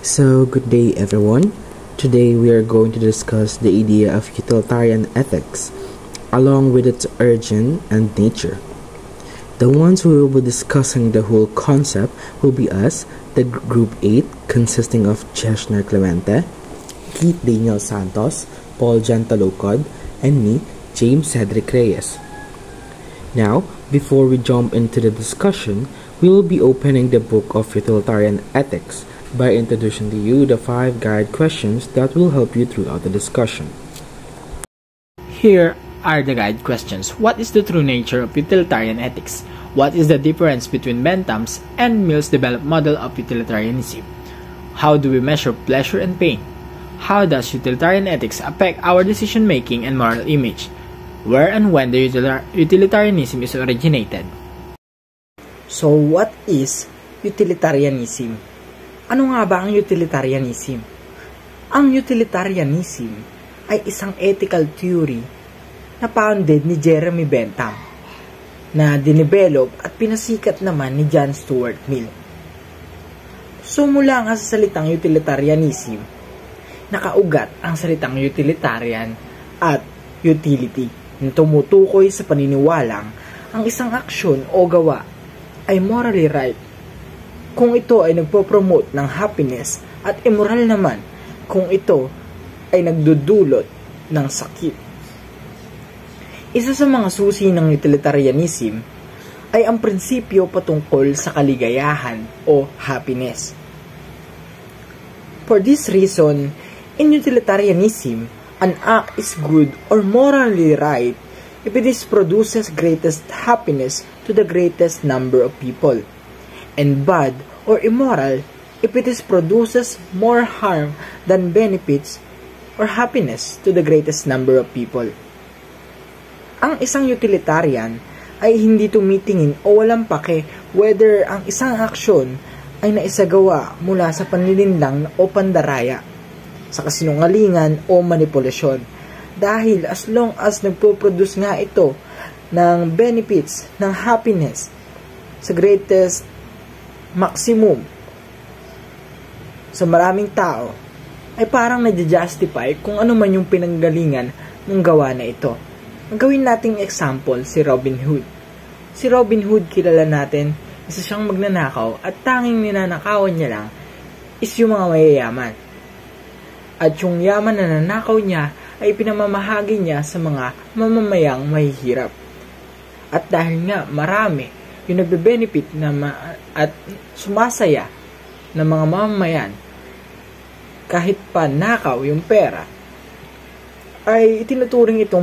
So, good day everyone. Today we are going to discuss the idea of utilitarian ethics, along with its origin and nature. The ones who will be discussing the whole concept will be us, the Group 8, consisting of Cheshner Clemente, Keith Daniel Santos, Paul Jantalocod, and me, James Cedric Reyes. Now, before we jump into the discussion, we will be opening the book of Utilitarian Ethics by introducing to you the 5 guide questions that will help you throughout the discussion. Here are the guide questions. What is the true nature of utilitarian ethics? What is the difference between Bentham's and Mill's developed model of utilitarianism? How do we measure pleasure and pain? How does utilitarian ethics affect our decision-making and moral image? Where and when the utilitarianism is originated? So, what is utilitarianism? Ano nga ba ang utilitarianism? Ang utilitarianism ay isang ethical theory na founded ni Jeremy Bentham na dinevelop at pinasikat naman ni John Stuart Mill. So, mula nga sa salitang utilitarianism, nakaugat ang salitang utilitarian at utility na tumutukoy sa paniniwalang ang isang aksyon o gawa ay morally right kung ito ay nagpo-promote ng happiness at immoral naman kung ito ay nagdudulot ng sakit. Isa sa mga susi ng utilitarianism ay ang prinsipyo patungkol sa kaligayahan o happiness. For this reason, in utilitarianism, an act is good or morally right if it produces greatest happiness to the greatest number of people, and bad or immoral if it produces more harm than benefits or happiness to the greatest number of people. Ang isang utilitarian ay hindi tumitingin o walang pake whether ang isang aksyon ay naisagawa mula sa panlilinlang o pandaraya, sa kasinungalingan o manipulasyon, dahil as long as nagpo-produce nga ito ng benefits, ng happiness sa greatest maximum sa maraming tao, ay parang nadja-justify kung ano man yung pinanggalingan ng gawa na ito. Gawin nating example si Robin Hood. Si Robin Hood, kilala natin, isa siyang magnanakaw at tanging ninanakawan niya lang is yung mga mayayaman. At yung yaman na nanakaw niya ay pinamamahagi niya sa mga mamamayang mahihirap. At dahil nga marami yung nagbe-benefit at sumasaya ng mga mamamayan kahit pa nakaw yung pera, ay itinuturing itong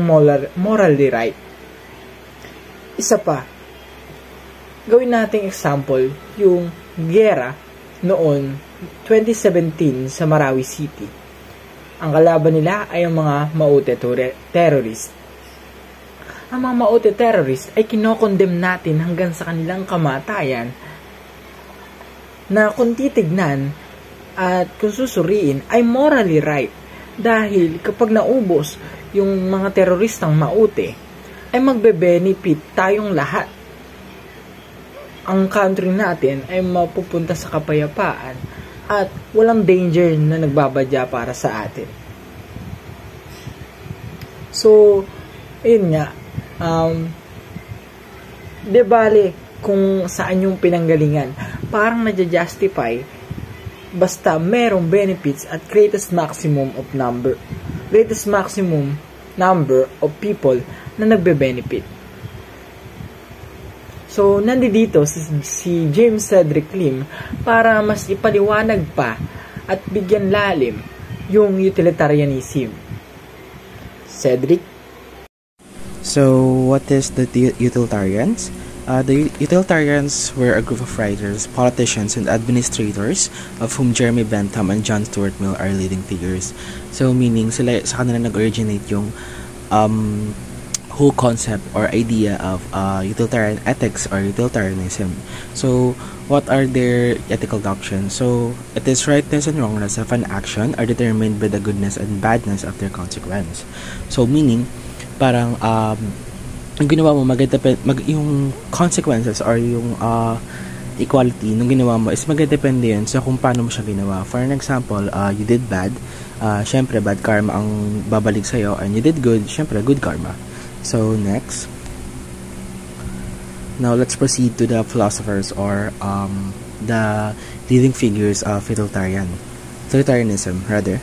morally right. Isa pa, gawin nating example yung giyera noon 2017 sa Marawi City. Ang kalaban nila ay ang mga Maute terrorist. Ang mga Maute terrorist ay kinokondem natin hanggang sa kanilang kamatayan na kung titignan at kung susuriin ay morally right, dahil kapag naubos yung mga teroristang Maute ay magbe-benefit tayong lahat. Ang country natin ay mapupunta sa kapayapaan at walang danger na nagbabadya para sa atin. So, ayun nga, de bale kung saan yung pinanggalingan, parang nadja-justify basta merong benefits at greatest maximum number of people na nagbe-benefit. So, nandito si James Cedric Lim para mas ipaliwanag pa at bigyan lalim yung utilitarianism. Cedric? So, what is the utilitarians? The utilitarians were a group of writers, politicians, and administrators of whom Jeremy Bentham and John Stuart Mill are leading figures. So, meaning, sila sa kanila nag-originate yung whole concept or idea of utilitarian ethics or utilitarianism. So, what are their ethical doctrines? So, it is rightness and wrongness of an action are determined by the goodness and badness of their consequence. So, meaning, parang, yung ginawa mo, yung consequences or yung equality nung ginawa mo is magdedepende yun sa kung paano mo siya ginawa. For an example, you did bad, syempre bad karma ang babalik sa'yo, and you did good, syempre good karma. So next, now let's proceed to the philosophers or the leading figures of utilitarianism rather.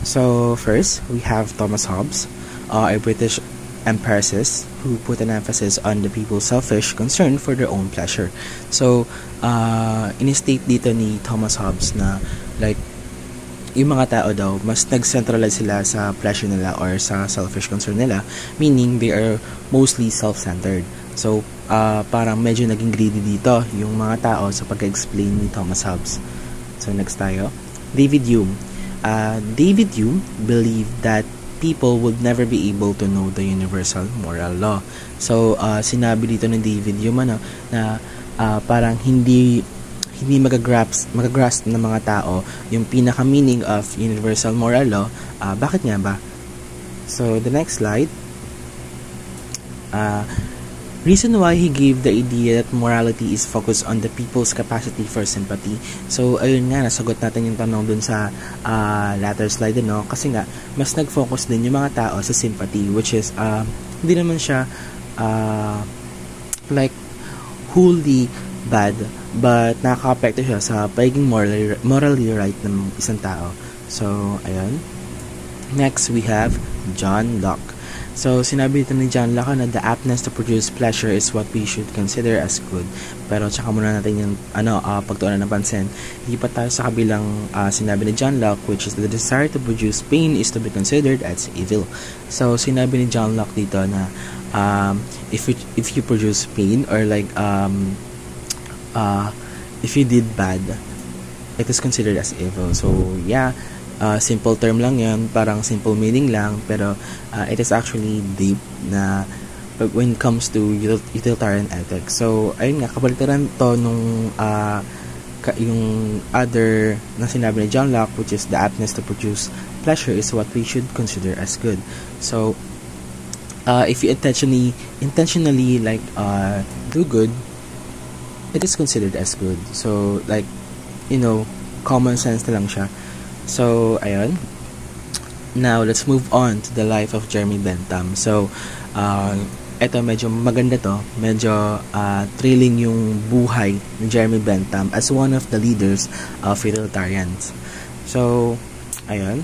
So first, we have Thomas Hobbes, a British empiricist who put an emphasis on the people's selfish concern for their own pleasure. So, in-state dito ni Thomas Hobbes na like, yung mga tao daw, mas nag-centralize sila sa pleasure nila or sa selfish concern nila, meaning they are mostly self-centered. So, parang medyo naging greedy dito yung mga tao sa pag-explain ni Thomas Hobbes. So, next tayo. David Hume. David Hume believed that people would never be able to know the universal moral law. So, sinabi dito ng David Hume na parang hindi magagrasp ng mga tao yung pinaka-meaning of universal moral law. Bakit nga ba? So, the next slide. Reason why he gave the idea that morality is focused on the people's capacity for sympathy. So, ayun nga, nasagot natin yung tanong dun sa latter slide, no? Kasi nga, mas nag-focus din yung mga tao sa sympathy, which is, hindi naman siya, like, wholly bad, but nakaka-apekto siya sa pagiging morally right ng isang tao. So, ayun. Next, we have John Locke. So, sinabi dito ni John Locke na the aptness to produce pleasure is what we should consider as good. Pero tsaka muna natin yung pagtuunan ng pansin. Hindi pa tayo sa kabilang sinabi ni John Locke, which is the desire to produce pain is to be considered as evil. So, sinabi ni John Locke dito na if you produce pain or like if you did bad, it is considered as evil. So, yeah. Simple term lang yun, parang simple meaning lang, pero it is actually deep na when it comes to utilitarian ethics. So, ayun nga, kabalitaran to nung yung other na sinabi ni John Locke, which is the aptness to produce pleasure is what we should consider as good. So, if you intentionally like do good, it is considered as good. So, like, common sense na lang siya. So, ayun. Now, let's move on to the life of Jeremy Bentham. So, eto medyo maganda to. Medyo thrilling yung buhay ni Jeremy Bentham as one of the leaders of utilitarians. So, ayun.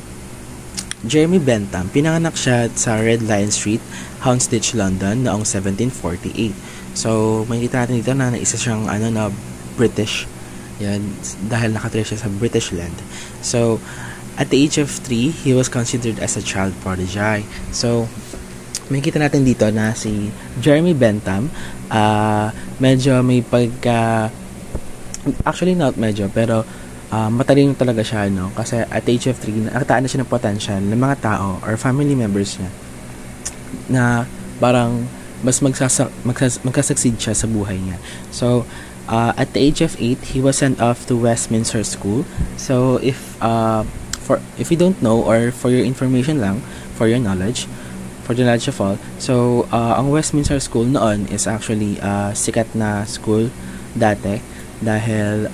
Jeremy Bentham, pinanganak siya sa Red Lion Street, Houndsditch, London noong 1748. So, makikita natin dito na isa siyang na British. Yan, dahil nakatira siya sa British land. So, at the age of 3, he was considered as a child prodigy. So, makikita natin dito na si Jeremy Bentham, medyo may actually not medyo, pero matalino talaga siya, no? Kasi at the age of 3, nakataan na siya ng potential ng mga tao or family members niya na parang mas magkasucceed siya sa buhay niya. So, at the age of 8, he was sent off to Westminster School. So, if you don't know, or for your information lang, for your knowledge, for the knowledge of all, so, ang Westminster School noon is actually sikat na school dati dahil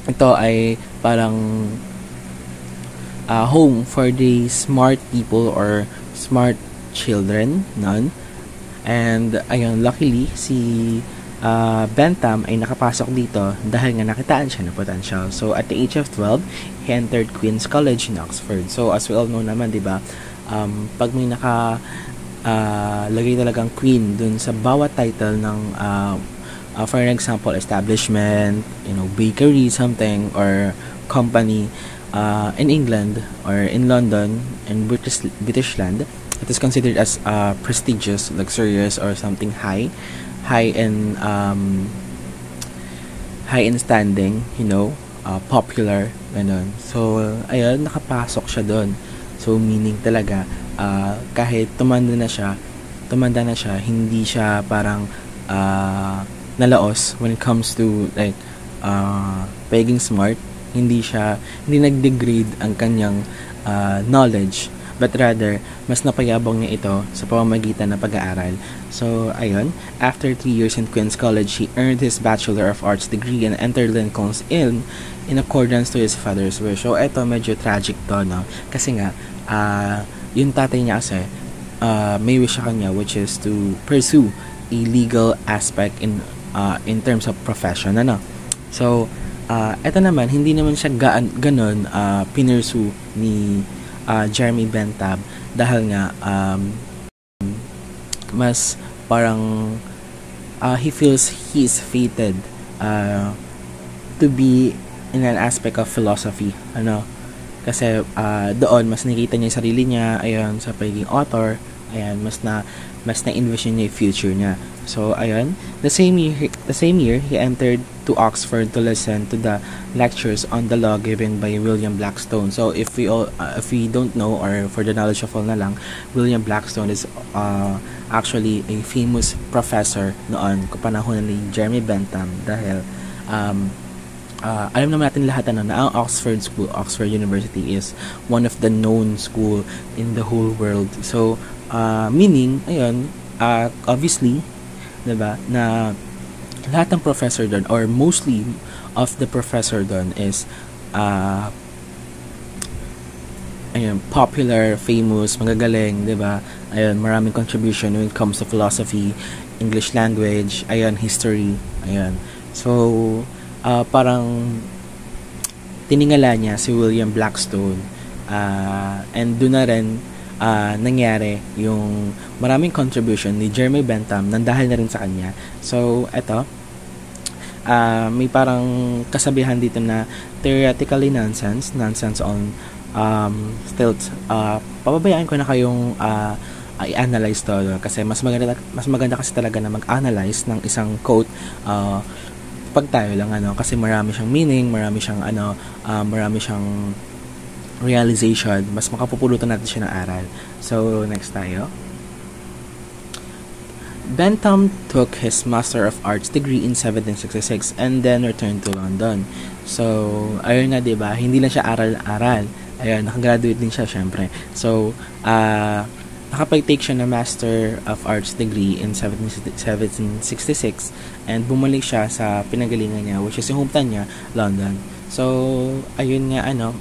ito ay parang home for the smart people or smart children noon. And, ayun, luckily, si Bentham ay nakapasok dito dahil nga nakitaan siya ng potential. So, at the age of 12, he entered Queen's College in Oxford. So, as we all know naman, diba, pag may lagay talagang Queen dun sa bawat title ng, for an example, establishment, bakery, something, or company, in England, or in London, in British land, it is considered as prestigious, luxurious, or something high in standing, popular, ganun. So, ayun, nakapasok siya doon. So, meaning talaga, kahit tumanda na siya, hindi siya parang nalaos when it comes to like pagiging smart. Hindi nag-degrade ang kanyang knowledge but rather, mas napayabong niya ito sa pamamagitan ng pag-aaral. So, ayun, after 3 years in Queen's College, he earned his Bachelor of Arts degree and entered Lincoln's Inn in accordance to his father's wish. So, ito, medyo tragic to, no? Kasi nga, yung tatay niya kasi, may wish sa kanya, which is to pursue a legal aspect in terms of profession, ano? So, eto naman, hindi naman siya ganon pinursu ni Jeremy Bentham dahil nga mas parang he feels he is fated to be in an aspect of philosophy, ano? Kasi doon mas nakita niya yung sarili niya, ayun, sa pagiging author, ayan, mas na-envision niya yung future niya. So, ayun, the same year, he entered to Oxford to listen to the lectures on the law given by William Blackstone. So, if we don't know, or for the knowledge of all na lang, William Blackstone is actually a famous professor noon, kapanahon ni Jeremy Bentham, dahil alam naman natin lahat na ang Oxford University is one of the known school in the whole world. So, meaning, ayun, obviously, diba, na lahat ng professor doon, or mostly of the professor doon is ayun, popular, famous, magagaling, diba, ayun, maraming contribution when it comes to philosophy, English language, ayun, history, ayun. So, parang tiningala niya si William Blackstone, and doon na rin nangyari yung maraming contribution ni Jeremy Bentham nang dahil na rin sa kanya. So, eto, may parang kasabihan dito na theoretically nonsense on stilts. Pababayaan ko na kayong i-analyze to, kasi mas maganda kasi talaga na mag-analyze ng isang quote pag tayo lang, ano, kasi marami siyang meaning, marami siyang realization, mas makapupulutan natin siya ng aral. So, next tayo. Bentham took his Master of Arts degree in 1766 and then returned to London. So, ayun na, diba? Hindi lang siya aral-aral. Ayun, nakagraduate din siya, syempre. So, nakapag-take siya ng Master of Arts degree in 1766 and bumalik siya sa pinagalingan niya, which is yung hometown niya, London. So, ayun nga, ano,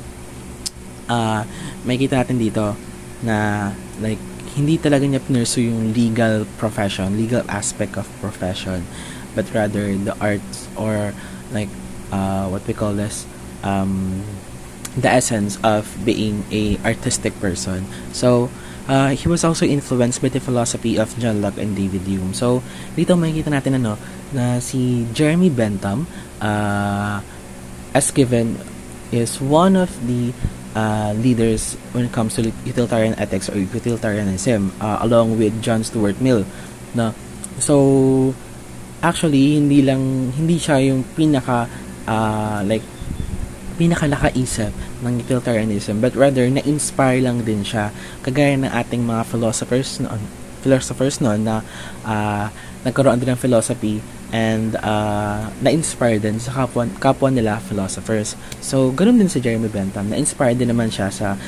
makikita natin dito na like hindi talaga niya pinursu yung legal aspect of profession, but rather the arts, or like what we call this, the essence of being a artistic person. So he was also influenced by the philosophy of John Locke and David Hume. So dito makikita natin na si Jeremy Bentham as given is one of the leaders when it comes to utilitarian ethics or utilitarianism, along with John Stuart Mill. No? So, actually, hindi siya yung pinakalakaisip ng utilitarianism, but rather na-inspire lang din siya, kagaya ng ating mga philosophers noon na nagkaroon din ng philosophy and na-inspire din sa kapwa nila philosophers. So, ganoon din si Jeremy Bentham. Na-inspire din naman siya sa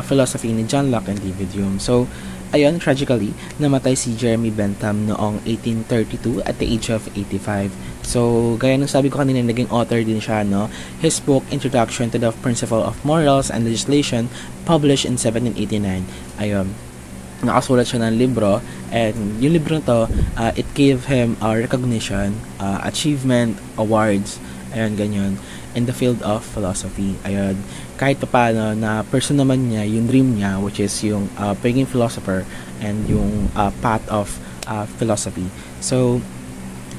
philosophy ni John Locke and David Hume. So, ayun, tragically, namatay si Jeremy Bentham noong 1832 at the age of 85. So, gaya ng sabi ko kanina, naging author din siya, no? His book, Introduction to the Principle of Morals and Legislation, published in 1789. Ayun, nakasulat siya ng libro, and yung libro na to, it gave him recognition, achievement, awards, ayun, ganyan, in the field of philosophy. Ayun, kahit pa paano na person naman niya, yung dream niya, which is yung pagiging philosopher and yung path of philosophy. So,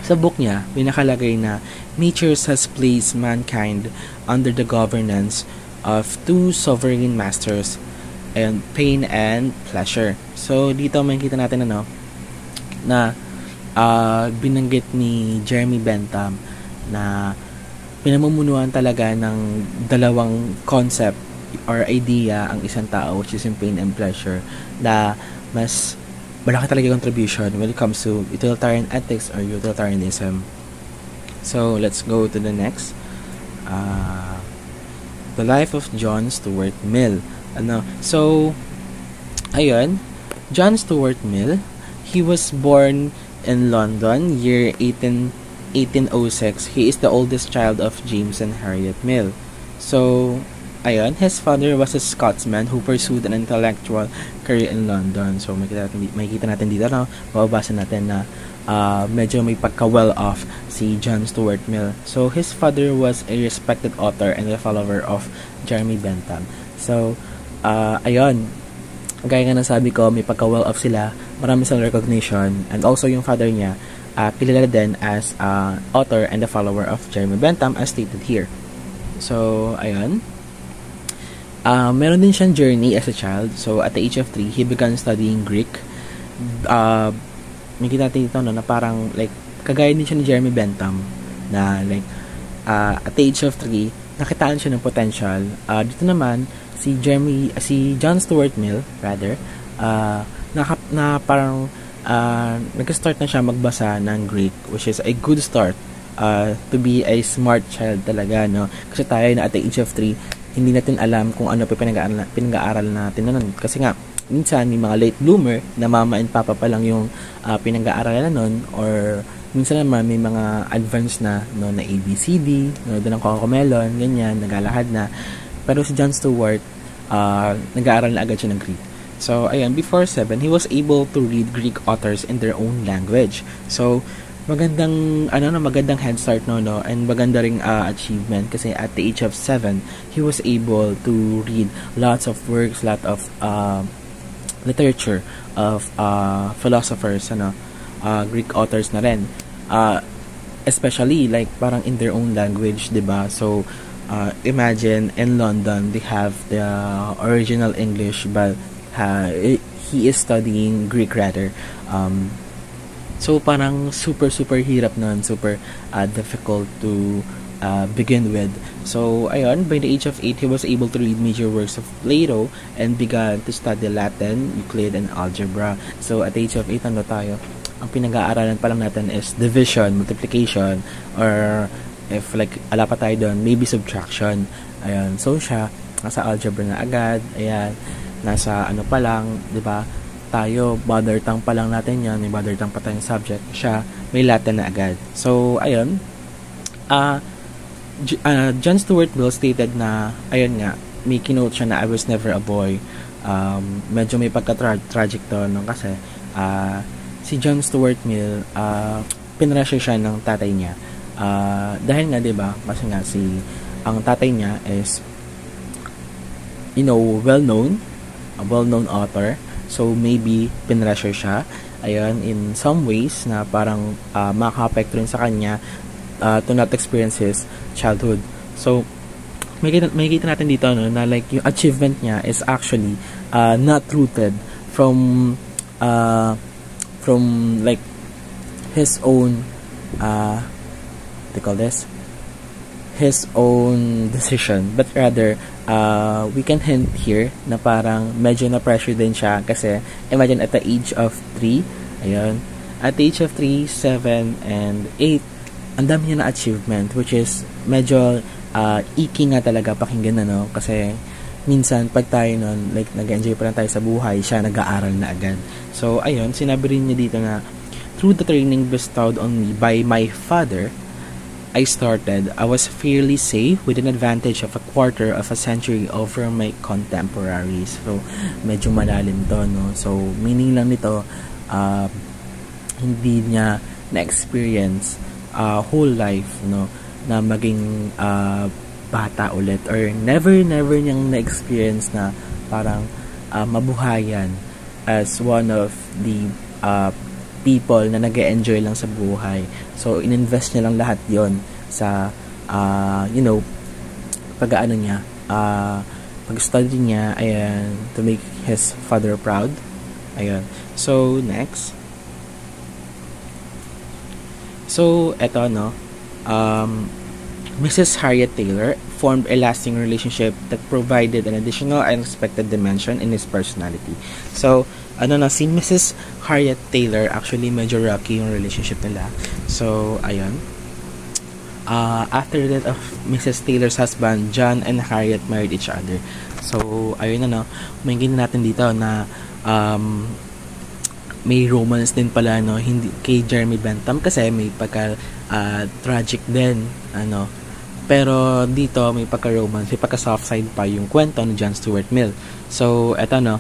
sa book niya, pinakalagay na nature has placed mankind under the governance of two sovereign masters, and pain and pleasure. So, dito makikita natin na binanggit ni Jeremy Bentham na pinamumunuan talaga ng dalawang concept or idea ang isang tao, which is yung pain and pleasure, na mas malaki talaga contribution when it comes to utilitarian ethics or utilitarianism. So, let's go to the next. The life of John Stuart Mill. So ayun, John Stuart Mill, he was born in London, year 1806. He is the oldest child of James and Harriet Mill. So, ayun, his father was a Scotsman who pursued an intellectual career in London. So, makikita natin dito, no? Mababasa natin na medyo may pagka-well-off si John Stuart Mill. So, his father was a respected author and a follower of Jeremy Bentham. So, ayun, gaya nga nasabi ko, may pagka-well-off sila, marami silang recognition, and also yung father niya, kilala din as author and a follower of Jeremy Bentham as stated here. So, ayun. Meron din siyang journey as a child. So, at the age of 3, he began studying Greek. May kita natin dito, no, na parang, like, kagaya din siya ni Jeremy Bentham, na, like, at the age of 3, nakitaan siya ng potential. Dito naman, si John Stuart Mill, rather, parang, nag-start na siya magbasa ng Greek, which is a good start, to be a smart child talaga, no? Kasi tayo na at the age of 3, hindi natin alam kung ano pa pinag-aaral natin nun. Kasi nga, minsan may mga late bloomer na mama and papa pa lang yung pinag-aaralan nun, or minsan naman may mga advanced na, no, na ABCD, no, doon ang Cocomelon, ganyan, naglalahad na. Pero si John Stuart, nag-aaral na agad siya ng Greek. So, ayan, before 7, he was able to read Greek authors in their own language. So, magandang head start, no, and maganda ring achievement, kasi at the age of 7, he was able to read lots of works, lot of literature of philosophers, Greek authors na rin, especially like parang in their own language, diba? So imagine in London they have the original English, but he is studying Greek rather. So parang super hirap nun, super difficult to begin with. So, ayun, by the age of 8, he was able to read major works of Plato and began to study Latin, Euclid, and algebra. So, at the age of 8, ano tayo? Ang pinag-aaralan pa lang natin is division, multiplication, or if like, ala pa tayo doon, maybe subtraction. Ayun, so siya, nasa algebra na agad, ayan, nasa ano pa lang, di ba? Tayo, mother tongue pa lang natin yan, may mother tongue pa tayong subject. Siya, may Latin na agad. So, ayun, John Stuart Mill stated na, ayun nga, may kinote siya na I was never a boy. Medyo may pagka-tragic to, no? Kasi si John Stuart Mill, pinressure siya ng tatay niya. Dahil nga, diba, kasi nga ang tatay niya is, well-known, a well-known author. So, maybe, pinressure siya. Ayun, in some ways, na parang makaka-apekto rin sa kanya to not experience his childhood. So, makikita natin dito, no, na like yung achievement niya is actually not rooted from like his own his own decision, but rather we can hint here na parang medyo na pressure din siya, kasi imagine at the age of 3, ayun, at the age of 3, 7, and 8, ang dami niya na achievement, which is medyo icky nga talaga pakinggan, no? Kasi minsan pag tayo nun, like nag-enjoy pa lang tayo sa buhay, siya nag-aaral na agad. So ayun, sinabi rin niya dito na through the training bestowed on me by my father, I was fairly safe with an advantage of a quarter of a century over my contemporaries. So medyo malalim to, no? So meaning lang nito, hindi niya na-experience whole life, no, na maging bata ulit, or never niyang na-experience na parang mabuhayan as one of the people na nag-e-enjoy lang sa buhay. So ininvest niya lang lahat yon sa pag-aano niya, pag-study niya, ayan, to make his father proud. Ayan. So next, so eto, no, Mrs. Harriet Taylor formed a lasting relationship that provided an additional unexpected dimension in his personality. So, si Mrs. Harriet Taylor, actually medyo rocky yung relationship nila. So, ayun. After the death of Mrs. Taylor's husband, John and Harriet married each other. So, ayun, may gina natin dito na may romance din pala, no, hindi kay Jeremy Bentham kasi may pagka tragic din, ano, pero dito may pagka romance, may pagka soft side pa yung kwento ni John Stuart Mill. So eto, no,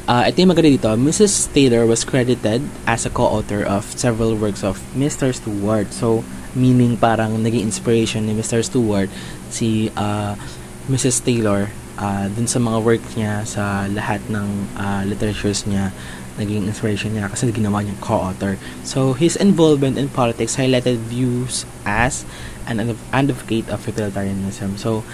ito yung maganda dito. Mrs. Taylor was credited as a co-author of several works of Mr. Stuart. So meaning parang naging inspiration ni Mr. Stuart si Mrs. Taylor dun sa mga work niya, sa lahat ng literatures niya, naging inspiration niya kasi ginawa niyang co-author. So his involvement in politics highlighted views as an advocate of utilitarianism. So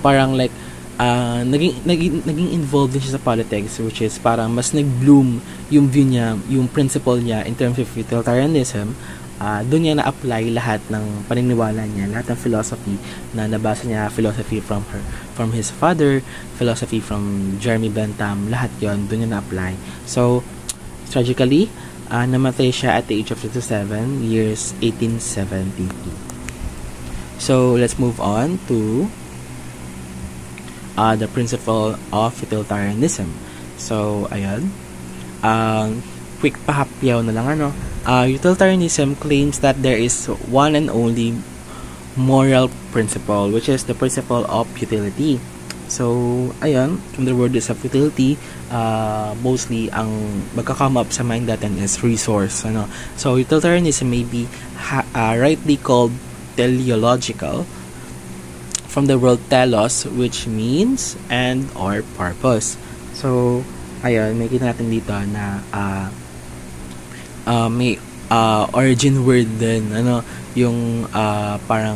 parang like naging involved din siya sa politics, which is parang mas nag-bloom yung view niya, yung principle niya in terms of utilitarianism. Doon niya na-apply lahat ng paniniwala niya, lahat ng philosophy na nabasa niya, philosophy from his father, philosophy from Jeremy Bentham, lahat yon doon niya na-apply. So, tragically, namatay siya at the age of 57, years 1872. So, let's move on to the principle of utilitarianism. So, ayan. Quick pahapyaw na lang, ano. Utilitarianism claims that there is one and only moral principle, which is the principle of utility. So, ayan, from the word is of utility, mostly ang magka-come up sa mind natin is resource, ano. So, utilitarianism may be rightly called teleological, from the word telos, which means and or purpose. So, ayan, may kita natin dito na may origin word din, ano, yung parang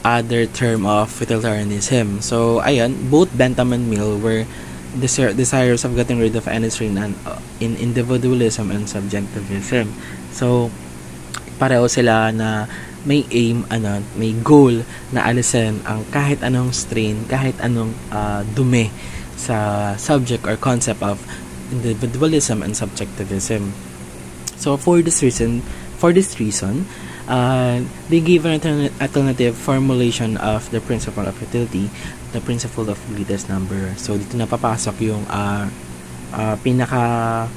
other term of utilitarianism. So, ayan, both Bentham and Mill were desirous of getting rid of any strain in individualism and subjectivism. So, pareho sila na may aim, ano, may goal na alisin ang kahit anong strain, kahit anong dumi sa subject or concept of individualism and subjectivism. So for this reason, they gave an alternative formulation of the principle of utility, the principle of greatest number. So dito na papasok yung pinaka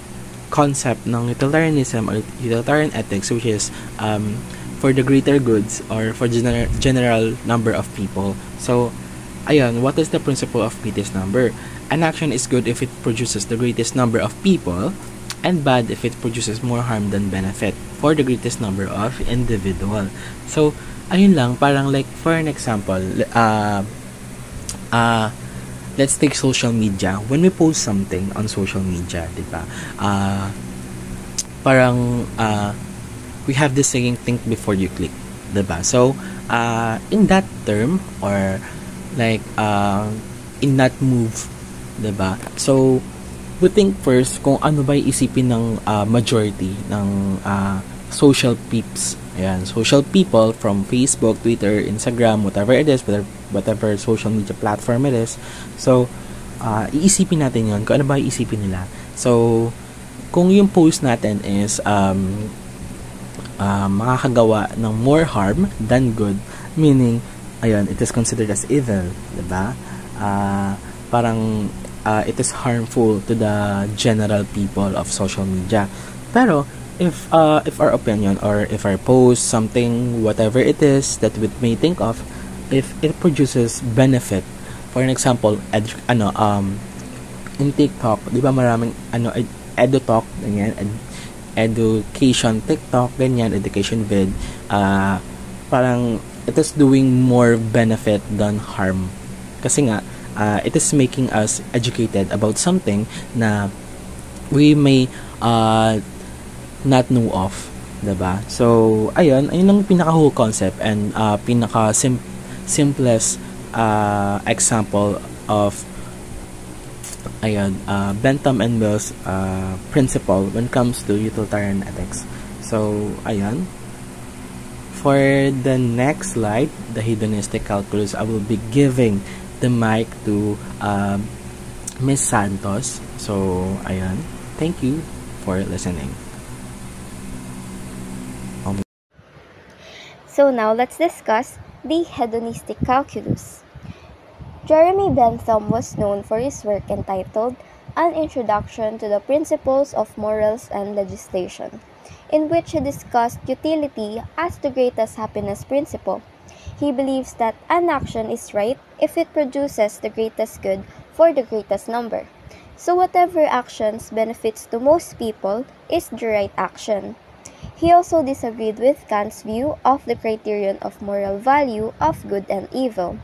concept ng utilitarianism or utilitarian ethics, which is for the greater goods or for general number of people. So ayun, what is the principle of greatest number? An action is good if it produces the greatest number of people, and bad if it produces more harm than benefit for the greatest number of individual. So, ayun lang, parang like, for an example, let's take social media. When we post something on social media, diba, parang, we have this saying, think before you click, diba? So, in that term, or like, in that move, diba? So, we think first kung ano ba isipin ng majority ng social peeps. Ayan, social people from Facebook, Twitter, Instagram, whatever it is, whatever social media platform it is. So, iisipin natin yon kung ano ba iisipin nila. So, kung yung post natin is makakagawa ng more harm than good, meaning, ayun, it is considered as evil, diba? Parang it is harmful to the general people of social media. Pero if our opinion or if our post something, whatever it is that we may think of, if it produces benefit, for an example, in TikTok, di ba maraming edu-talk, ganyan, education TikTok, ganyan, education vid, parang it is doing more benefit than harm. Kasi nga, it is making us educated about something na we may not know of, diba? So, ayun ang pinaka-whole concept and simplest example of Bentham and Mill's principle when it comes to utilitarian ethics. So, ayun. For the next slide, the hedonistic calculus, I will be giving the mic to Miss Santos. So, ayan. Thank you for listening. So now let's discuss the hedonistic calculus. Jeremy Bentham was known for his work entitled An Introduction to the Principles of Morals and Legislation, in which he discussed utility as the greatest happiness principle. He believes that an action is right if it produces the greatest good for the greatest number. So whatever actions benefits to most people is the right action. He also disagreed with Kant's view of the criterion of moral value of good and evil.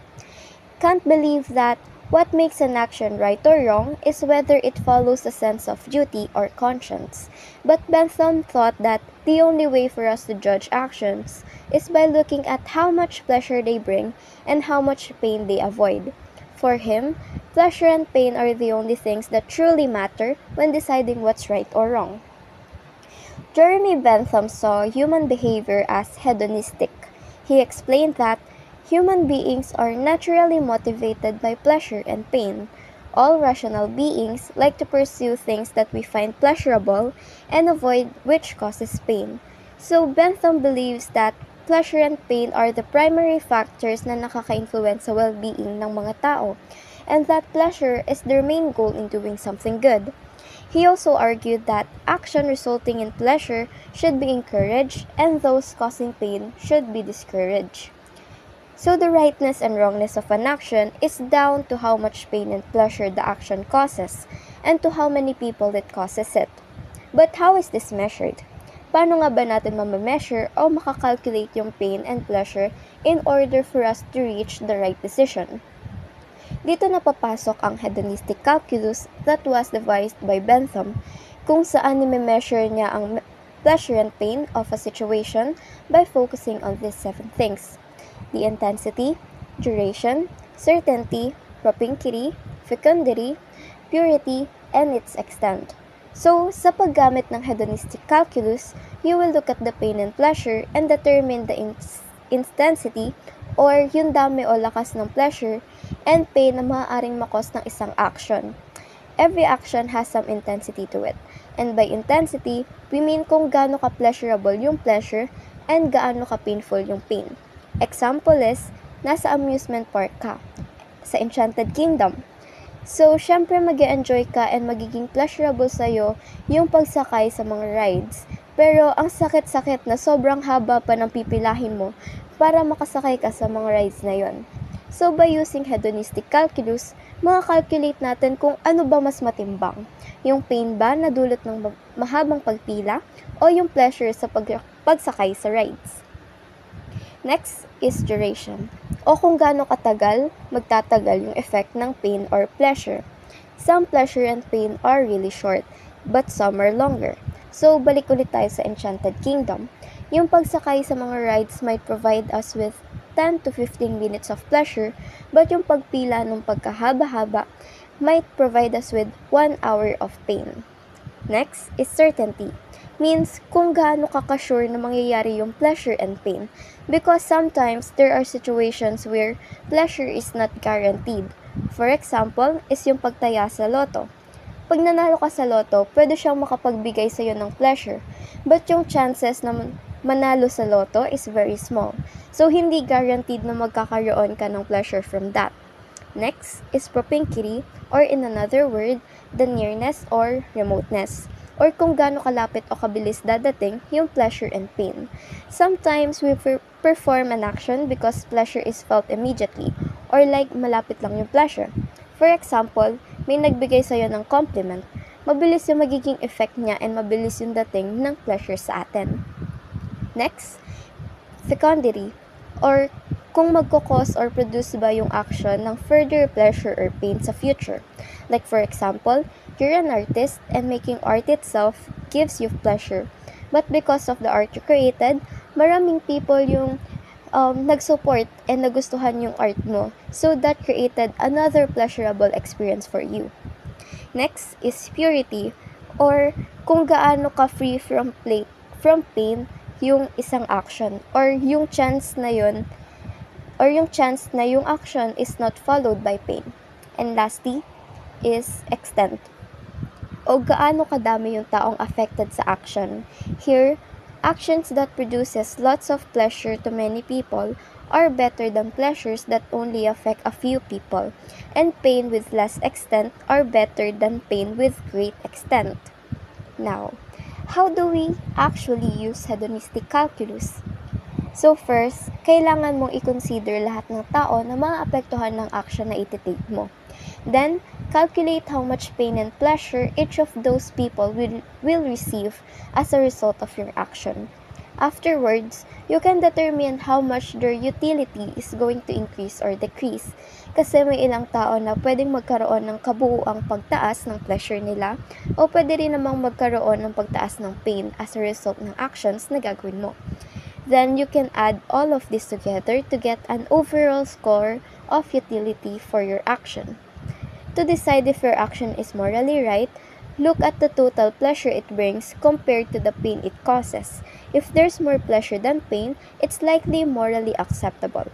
Kant believed that what makes an action right or wrong is whether it follows a sense of duty or conscience. But Bentham thought that the only way for us to judge actions is by looking at how much pleasure they bring and how much pain they avoid. For him, pleasure and pain are the only things that truly matter when deciding what's right or wrong. Jeremy Bentham saw human behavior as hedonistic. He explained that human beings are naturally motivated by pleasure and pain. All rational beings like to pursue things that we find pleasurable and avoid which causes pain. So Bentham believes that pleasure and pain are the primary factors na nakaka-influence sa well-being ng mga tao, and that pleasure is their main goal in doing something good. He also argued that action resulting in pleasure should be encouraged and those causing pain should be discouraged. So the rightness and wrongness of an action is down to how much pain and pleasure the action causes and to how many people it causes it. But how is this measured? Paano nga ba natin mamameasure o makakalculate yung pain and pleasure in order for us to reach the right decision? Dito napapasok ang hedonistic calculus that was devised by Bentham, kung saan i-measure niya ang pleasure and pain of a situation by focusing on these 7 things: the intensity, duration, certainty, propinquity, fecundity, purity, and its extent. So, sa paggamit ng hedonistic calculus, you will look at the pain and pleasure and determine the intensity or yung dami o lakas ng pleasure and pain na maaaring makos ng isang action. Every action has some intensity to it. And by intensity, we mean kung gaano ka-pleasurable yung pleasure and gaano ka-painful yung pain. Example is, nasa amusement park ka, sa Enchanted Kingdom. So, syempre mag-enjoy ka and magiging pleasurable sa'yo yung pagsakay sa mga rides. Pero, ang sakit-sakit na sobrang haba pa ng pipilahin mo para makasakay ka sa mga rides na yon. So, by using hedonistic calculus, makakalculate natin kung ano ba mas matimbang. Yung pain ba na dulot ng mahabang pagpila o yung pleasure sa pagsakay sa rides. Next is duration, o kung gaano katagal magtatagal yung effect ng pain or pleasure. Some pleasure and pain are really short, but some are longer. So, balik ulit tayo sa Enchanted Kingdom. Yung pagsakay sa mga rides might provide us with 10 to 15 minutes of pleasure, but yung pagpila ng pagkahaba-haba might provide us with 1 hour of pain. Next is certainty. Means kung gaano ka-sure na mangyayari yung pleasure and pain, because sometimes there are situations where pleasure is not guaranteed. For example, is yung pagtaya sa loto. Pag nanalo ka sa loto, pwede siyang makapagbigay sa iyo ng pleasure, but yung chances na manalo sa loto is very small. So, hindi guaranteed na magkakaroon ka ng pleasure from that. Next is propinquity, or in another word, the nearness or remoteness, or kung gaano kalapit o kabilis dadating yung pleasure and pain. Sometimes we perform an action because pleasure is felt immediately, or like malapit lang yung pleasure. For example, may nagbigay sa'yo ng compliment, mabilis yung magiging effect niya and mabilis yung dating ng pleasure sa atin. Next, fecundity, or kung magkukos or produce ba yung action ng further pleasure or pain sa future. Like for example, you're an artist and making art itself gives you pleasure. But because of the art you created, maraming people yung nag-support and nagustuhan yung art mo. So that created another pleasurable experience for you. Next is purity, or kung gaano ka free from pain yung isang action, or yung chance na yung action is not followed by pain. And lastly is extent, o gaano kadami yung taong affected sa action. Here, actions that produces lots of pleasure to many people are better than pleasures that only affect a few people, and pain with less extent are better than pain with great extent. Now, how do we actually use hedonistic calculus? So first, kailangan mong i-consider lahat ng tao na maapektuhan ng action na iti-take mo. Then, calculate how much pain and pleasure each of those people will receive as a result of your action. Afterwards, you can determine how much their utility is going to increase or decrease. Kasi may ilang tao na pwedeng magkaroon ng kabuuang pagtaas ng pleasure nila o pwede rin namang magkaroon ng pagtaas ng pain as a result ng actions na gagawin mo. Then you can add all of this together to get an overall score of utility for your action. To decide if your action is morally right, look at the total pleasure it brings compared to the pain it causes. If there's more pleasure than pain, it's likely morally acceptable.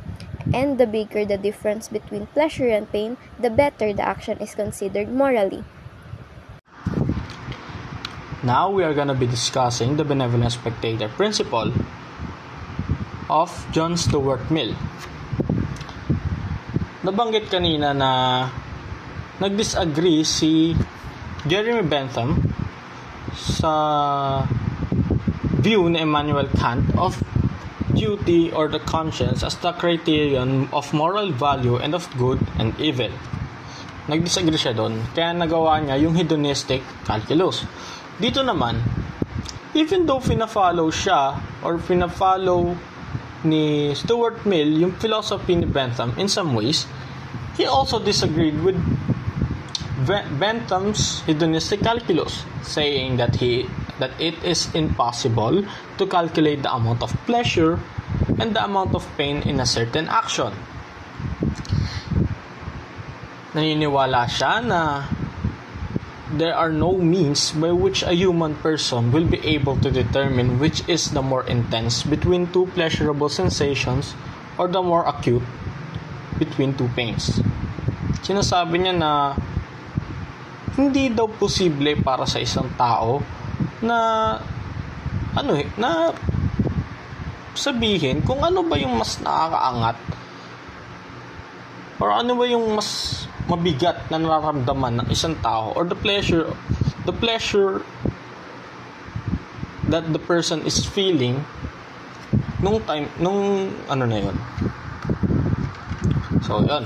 And the bigger the difference between pleasure and pain, the better the action is considered morally. Now we are going to be discussing the benevolent spectator principle of John Stuart Mill. Nabanggit kanina na nag-disagree si Jeremy Bentham sa view ni Immanuel Kant of duty or the conscience as the criterion of moral value and of good and evil. Nag-disagree siya doon, kaya nagawa niya yung hedonistic calculus. Dito naman, even though pina-follow siya or pina-follow ni Stuart Mill yung philosophy ni Bentham in some ways, he also disagreed with Bentham's hedonistic calculus, saying that it is impossible to calculate the amount of pleasure and the amount of pain in a certain action. Naniniwala siya na there are no means by which a human person will be able to determine which is the more intense between two pleasurable sensations or the more acute between two pains. Sinasabi niya na hindi daw posible para sa isang tao na na sabihin kung ano ba yung mas nakakaangat or ano ba yung mas mabigat na nararamdaman ng isang tao or the pleasure that the person is feeling nung na yun. So yun,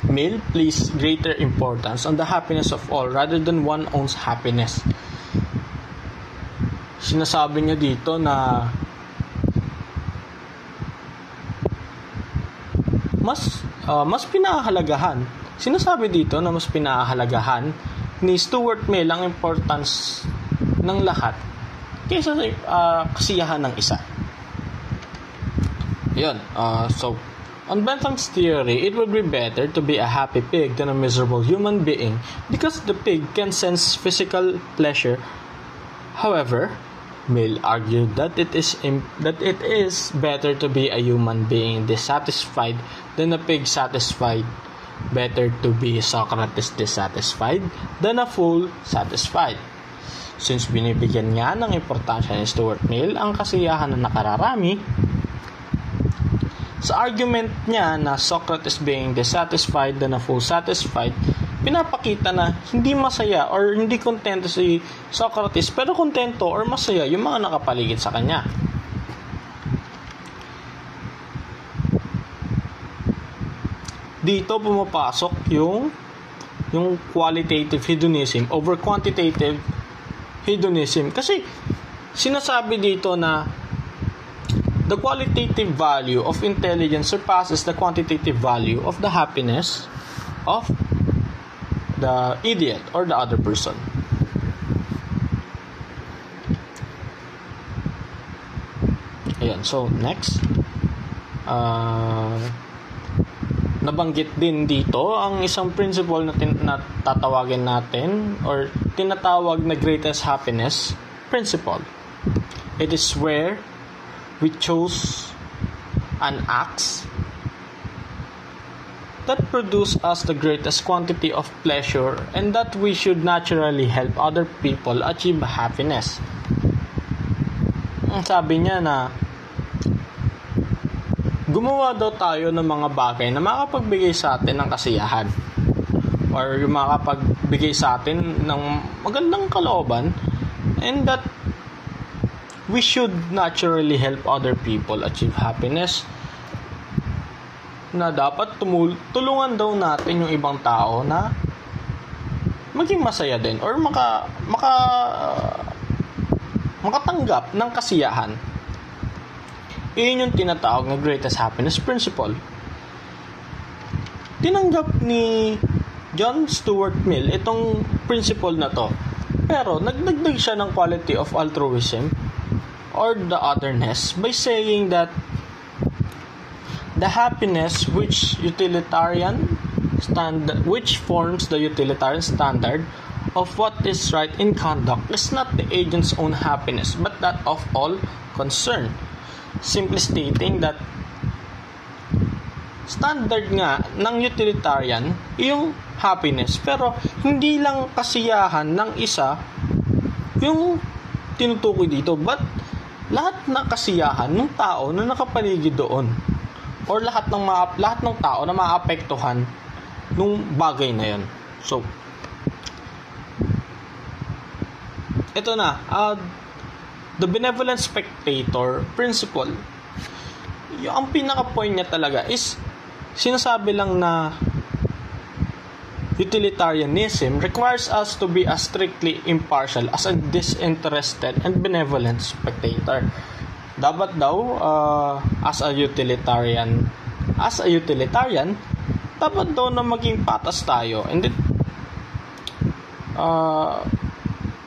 Mill placed greater importance on the happiness of all rather than one own's happiness. Sinasabi niya dito na mas pinahahalagahan. Sinasabi dito na mas pinahahalagahan ni Stuart Mill ang importance ng lahat kaysa sa kasiyahan ng isa. Yun. So, on Bentham's theory, it would be better to be a happy pig than a miserable human being because the pig can sense physical pleasure. However, Mill argued that it is better to be a human being dissatisfied than a pig satisfied. Better to be Socrates dissatisfied than a fool satisfied. Since binibigyan nga ng importansya ni Stuart Mill ang kasiyahan na nakararami, sa argument niya na Socrates being dissatisfied than a fool satisfied, pinapakita na hindi masaya or hindi kontento si Socrates pero kontento or masaya yung mga nakapaligid sa kanya. Dito pumapasok yung qualitative hedonism over quantitative hedonism kasi sinasabi dito na the qualitative value of intelligence surpasses the quantitative value of the happiness of the idiot or the other person. Ayan, so next. Nabanggit din dito ang isang principle na tatawagin natin or tinatawag na greatest happiness principle. It is where we chose an act that produce us the greatest quantity of pleasure and that we should naturally help other people achieve happiness. Ang sabi niya na gumawa daw tayo ng mga bagay na makapagbigay sa atin ng kasiyahan or yung makapagbigay sa atin ng magandang kalooban, and that we should naturally help other people achieve happiness, na dapat tulungan daw natin yung ibang tao na maging masaya din or makatanggap ng kasiyahan. Iyon yung tinatawag na greatest happiness principle. Tinanggap ni John Stuart Mill itong principle na to, pero nagdagdag siya ng quality of altruism or the otherness by saying that the happiness which forms the utilitarian standard of what is right in conduct is not the agent's own happiness but that of all concerned. Simply stating that standard nga ng utilitarian yung happiness, pero hindi lang kasiyahan ng isa yung tinutukoy dito, but lahat ng kasiyahan ng tao na nakapaligid doon or lahat ng tao na maapektuhan nung bagay na yun. So ito na, the benevolent spectator principle, ang pinaka-point niya talaga is sinasabi lang na utilitarianism requires us to be as strictly impartial as a disinterested and benevolent spectator. Dapat daw as a utilitarian, dapat daw na maging patas tayo, and then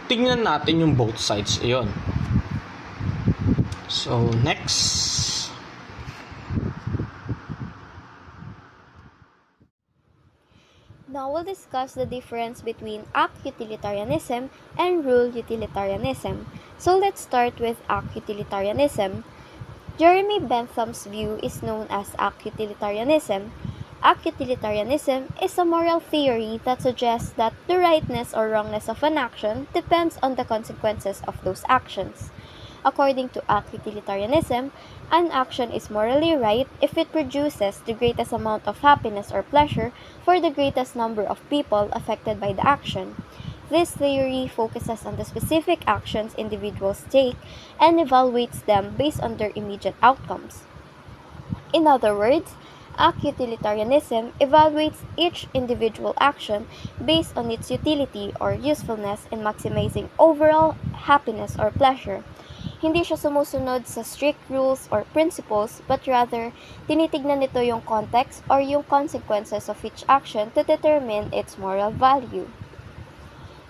tingnan natin yung both sides. Iyon. So, next. Now we'll discuss the difference between act utilitarianism and rule utilitarianism. So let's start with act utilitarianism. Jeremy Bentham's view is known as act utilitarianism. Act utilitarianism is a moral theory that suggests that the rightness or wrongness of an action depends on the consequences of those actions. According to act utilitarianism, an action is morally right if it produces the greatest amount of happiness or pleasure for the greatest number of people affected by the action. This theory focuses on the specific actions individuals take and evaluates them based on their immediate outcomes. In other words, act utilitarianism evaluates each individual action based on its utility or usefulness in maximizing overall happiness or pleasure. Hindi siya sumusunod sa strict rules or principles, but rather, tinitignan nito yung context or yung consequences of each action to determine its moral value.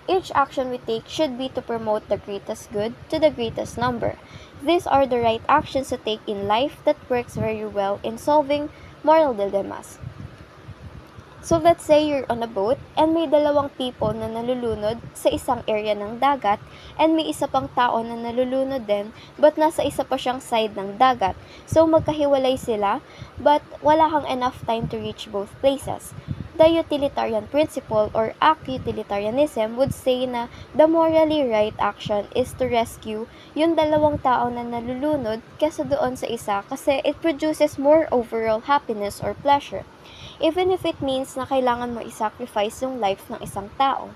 Each action we take should be to promote the greatest good to the greatest number. These are the right actions to take in life that works very well in solving moral dilemmas. So let's say you're on a boat and may dalawang people na nalulunod sa isang area ng dagat and may isa pang tao na nalulunod din but nasa isa pa siyang side ng dagat. So magkahiwalay sila but wala kang enough time to reach both places. The utilitarian principle or act utilitarianism would say na the morally right action is to rescue yung dalawang tao na nalulunod kesa doon sa isa kasi it produces more overall happiness or pleasure, even if it means na kailangan mo i-sacrifice yung life ng isang tao.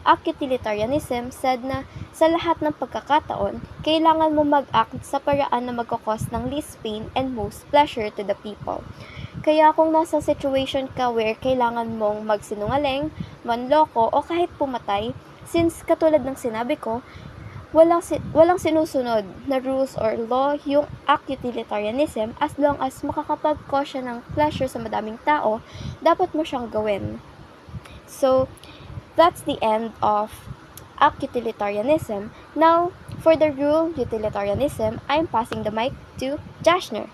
Act utilitarianism said na sa lahat ng pagkakataon, kailangan mo mag-act sa paraan na magkakos ng least pain and most pleasure to the people. Kaya kung nasa situation ka where kailangan mong magsinungaling, manloko o kahit pumatay, since katulad ng sinabi ko, walang sinusunod na rules or law yung act utilitarianism, as long as makakapag-cause siya ng pleasure sa madaming tao, dapat mo siyang gawin. So, that's the end of act utilitarianism. Now, for the rule utilitarianism, I'm passing the mic to Jashner.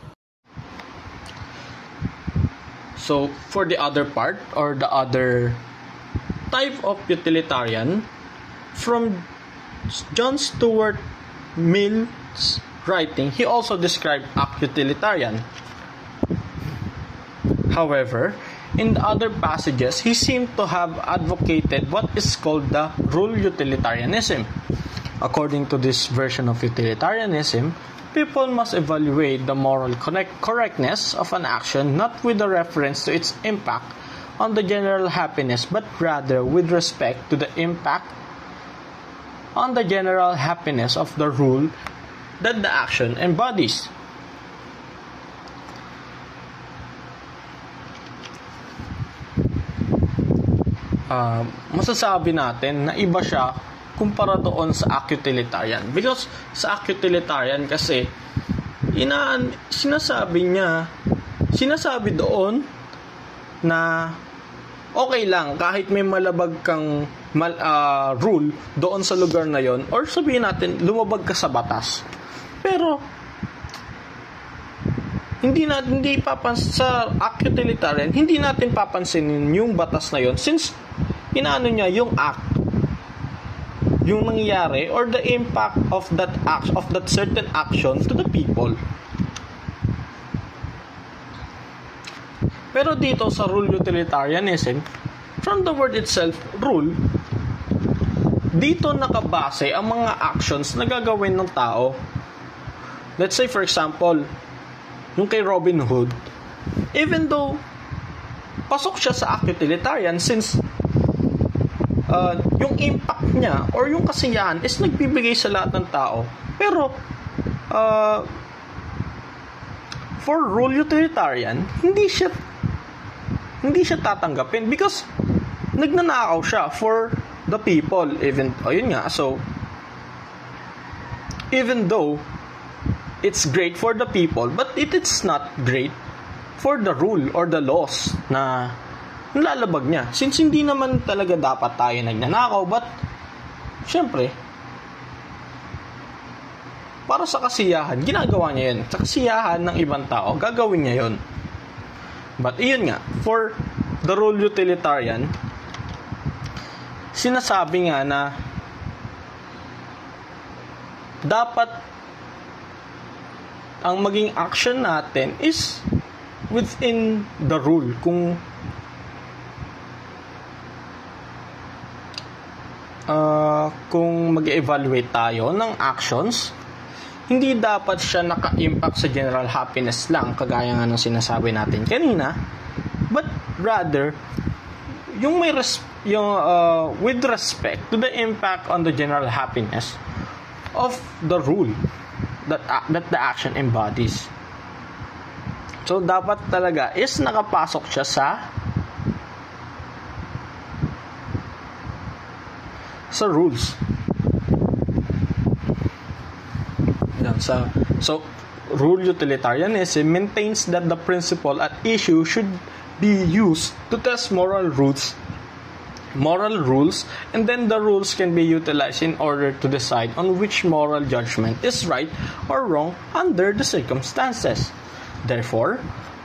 So, for the other part, or the other type of utilitarian, from John Stuart Mill's writing, he also described act utilitarian. However, in the other passages, he seemed to have advocated what is called the rule utilitarianism. According to this version of utilitarianism, People must evaluate the moral correctness of an action not with a reference to its impact on the general happiness, but rather with respect to the impact on the general happiness of the rule that the action embodies. Masasabi natin na iba siya kumpara doon sa act utilitarian. Because sa act utilitarian kasi, sinasabi doon na okay lang kahit may malabag kang rule doon sa lugar na yon, or sabihin natin lumabag ka sa batas. Pero sa act utilitarian, hindi natin papansinin yung batas na yon since inaano niya yung act, yung nangyayari or the impact of that act, of that certain action to the people. Pero dito sa rule utilitarianism, from the word itself, rule, dito nakabase ang mga actions na gagawin ng tao. Let's say for example, yung kay Robin Hood, even though pasok siya sa act utilitarian since yung impact niya or yung kasiyahan is nagbibigay sa lahat ng tao. Pero for rule utilitarian, hindi siya tatanggapin because nagnanakaw siya for the people. Even though it's great for the people, but it's not great for the rule or the laws na nilalabag niya. Since hindi naman talaga dapat tayo nagnanakaw, but syempre para sa kasiyahan, ginagawa niya yun. Sa kasiyahan ng ibang tao, gagawin niya yun. But iyon nga, for the rule utilitarian, sinasabi nga na dapat ang maging action natin is within the rule. Kung mag-evaluate tayo ng actions, hindi dapat siya naka-impact sa general happiness lang, kagaya nga ng sinasabi natin kanina, but rather with respect to the impact on the general happiness of the rule that the action embodies. So dapat talaga is nakapasok siya sa rules. So rule utilitarianism maintains that the principle at issue should be used to test moral rules, and then the rules can be utilized in order to decide on which moral judgment is right or wrong under the circumstances. Therefore,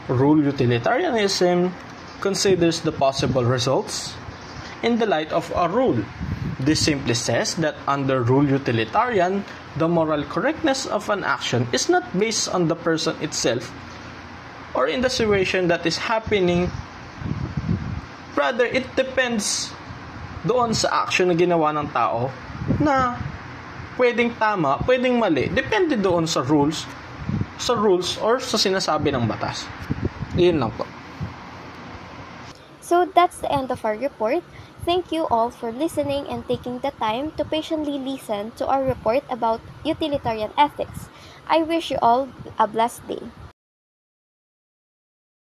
rule utilitarianism considers the possible results in the light of a rule. This simply says that under rule utilitarian, the moral correctness of an action is not based on the person itself or in the situation that is happening. Rather, it depends doon sa action na ginawa ng tao na pwedeng tama, pwedeng mali. Depende doon sa rules or sa sinasabi ng batas. Iyon lang po. So that's the end of our report. Thank you all for listening and taking the time to patiently listen to our report about utilitarian ethics. I wish you all a blessed day.